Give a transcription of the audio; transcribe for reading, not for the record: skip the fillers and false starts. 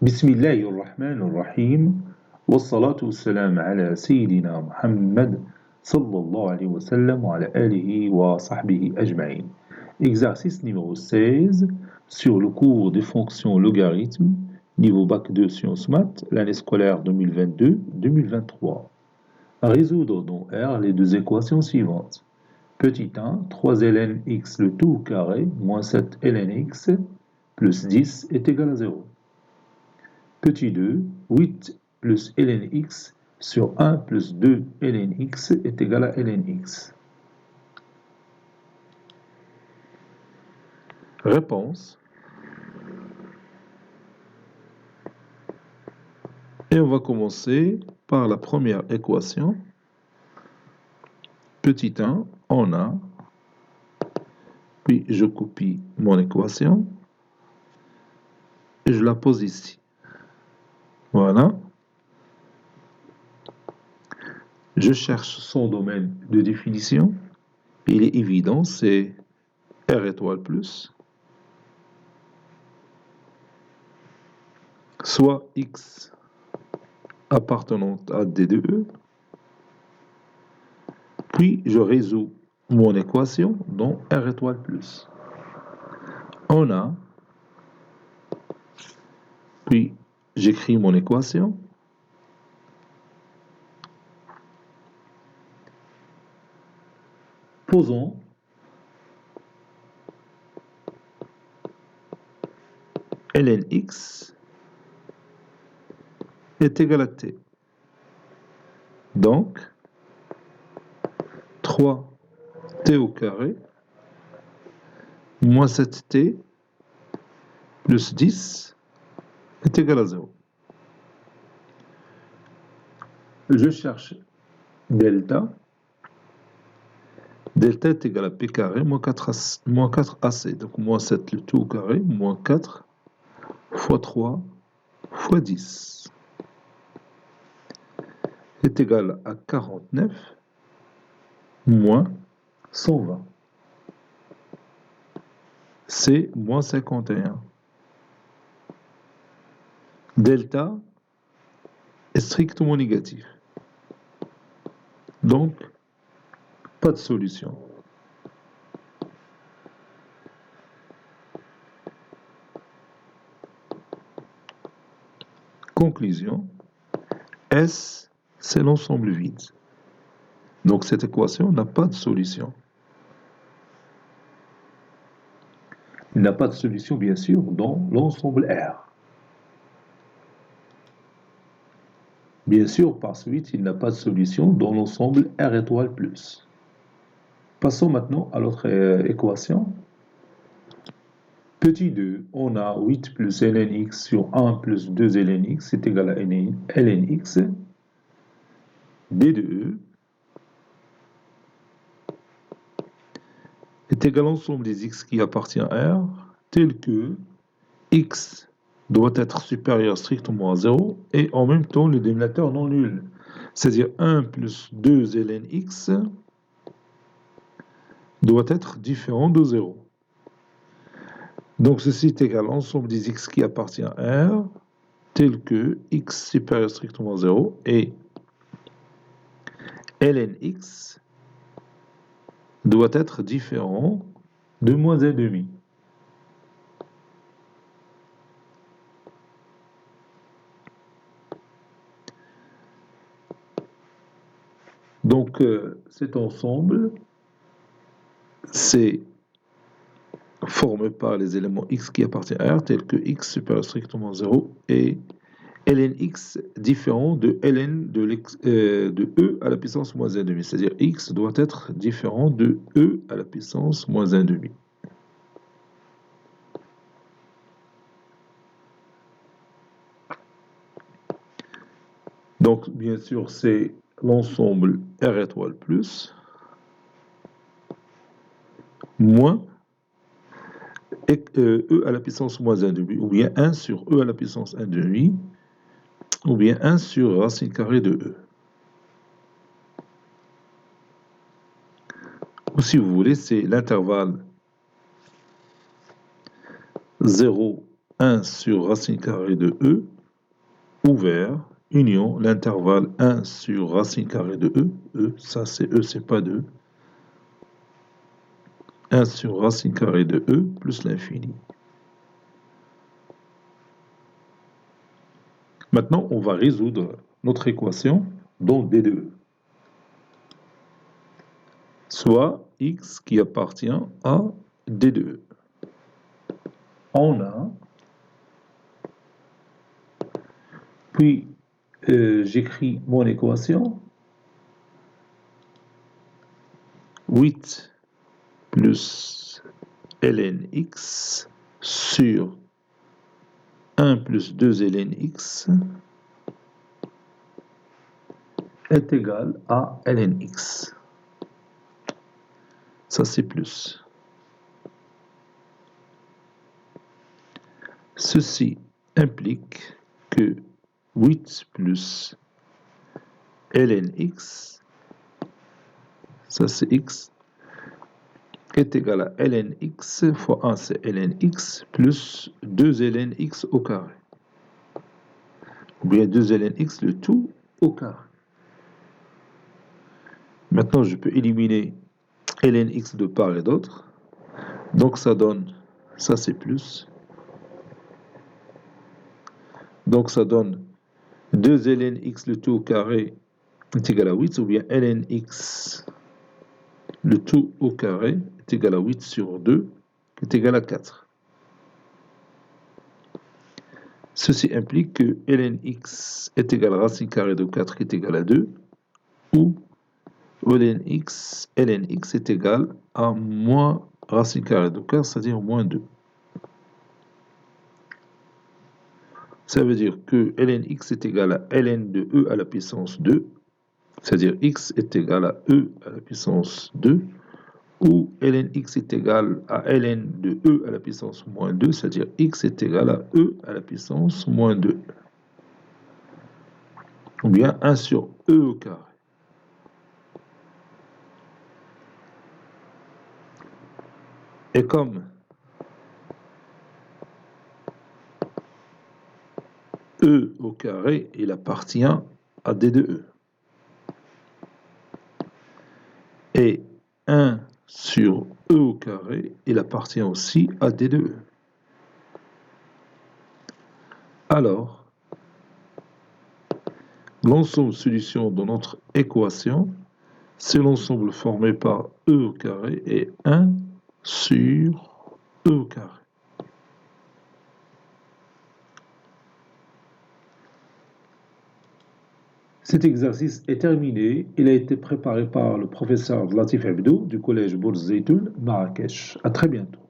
بسم الله الرحمن الرحيم والصلاة والسلام على سيدنا محمد صلى الله عليه وسلم وعلى آله وصحبه أجمعين. Exercice numéro 16 sur le cours des fonctions logarithmes, niveau bac 2 sciences maths, l'année scolaire 2022-2023. À résoudre dans R les deux équations suivantes. Petit 1, 3 ln x le tout au carré moins 7 ln x plus 10 est égal à 0. Petit 2, 8 plus ln x sur 1 plus 2 ln x est égal à ln x. Réponse. Et on va commencer par la première équation. Petit 1, on a, puis je copie mon équation et je la pose ici. Voilà. Je cherche son domaine de définition. Il est évident, c'est R étoile plus, soit x appartenant à D2E. Puis je résous mon équation dans R étoile plus. On a, puis j'écris mon équation. Posons ln x est égal à t. Donc, 3t au carré moins 7t plus 10 est égal à 0. Je cherche delta. Delta est égal à p carré moins 4ac. Donc, moins 7 le tout au carré, moins 4 fois 3 fois 10 est égal à 49 moins 120. C'est moins 51. Delta est strictement négatif. Donc, pas de solution. Conclusion, S, c'est l'ensemble vide. Donc, cette équation n'a pas de solution. Il n'a pas de solution, bien sûr, dans l'ensemble R. Bien sûr, par suite, il n'a pas de solution dans l'ensemble R étoile plus. Passons maintenant à l'autre équation. Petit 2, on a 8 plus ln x sur 1 plus 2 ln x est égal à ln x. D2E est égal à l'ensemble des x qui appartient à R, tel que x doit être supérieur strictement à 0 et en même temps le dénominateur non nul. C'est-à-dire 1 plus 2 ln x doit être différent de 0. Donc ceci est égal à l'ensemble des x qui appartient à R, tel que x supérieur strictement à 0 et ln x doit être différent de moins 1,5. Donc cet ensemble, c'est formé par les éléments x qui appartiennent à R, tels que x supérieur strictement à 0 et ln x différent de ln de e à la puissance moins 1,5. C'est-à-dire x doit être différent de e à la puissance moins 1,5. Donc, bien sûr, c'est l'ensemble R étoile plus moins e à la puissance moins 1,5, ou bien 1 sur e à la puissance 1,5, ou bien 1 sur racine carrée de e. Ou si vous voulez, c'est l'intervalle 0 1 sur racine carrée de E, ouvert, union, l'intervalle 1 sur racine carrée de E, ça c'est E, c'est pas 2, 1 sur racine carrée de E plus l'infini. Maintenant, on va résoudre notre équation dans D de E. Soit x qui appartient à D de E. On a, puis j'écris mon équation, 8 plus ln x sur 1 plus 2 ln x est égal à ln x. Ça c'est plus. Ceci implique que 8 plus ln x, ça c'est x, est égal à ln x fois 1 c'est ln x plus 2 ln x au carré. Ou bien 2 ln x le tout au carré. Maintenant je peux éliminer ln x de part et d'autre. Donc ça donne, ça c'est plus. Donc ça donne 2 ln x le tout au carré est égal à 8, ou bien ln x le tout au carré est égal à 8 sur 2, qui est égal à 4. Ceci implique que ln x est égal à racine carrée de 4 qui est égal à 2, ou ln x est égal à moins racine carrée de 4, c'est-à-dire moins 2. Ça veut dire que ln x est égal à ln de e à la puissance 2, c'est-à-dire x est égal à e à la puissance 2, ou ln x est égal à ln de e à la puissance moins 2, c'est-à-dire x est égal à e à la puissance moins 2. Ou bien 1 sur e au carré. Et comme e au carré, il appartient à d de e. Et 1 sur e au carré, il appartient aussi à d de e. Alors, l'ensemble de solutions de notre équation, c'est l'ensemble formé par e au carré et 1 sur e au carré. Cet exercice est terminé. Il a été préparé par le professeur Latif Abdou du collège Bourz Zeytoun, Marrakech. À très bientôt.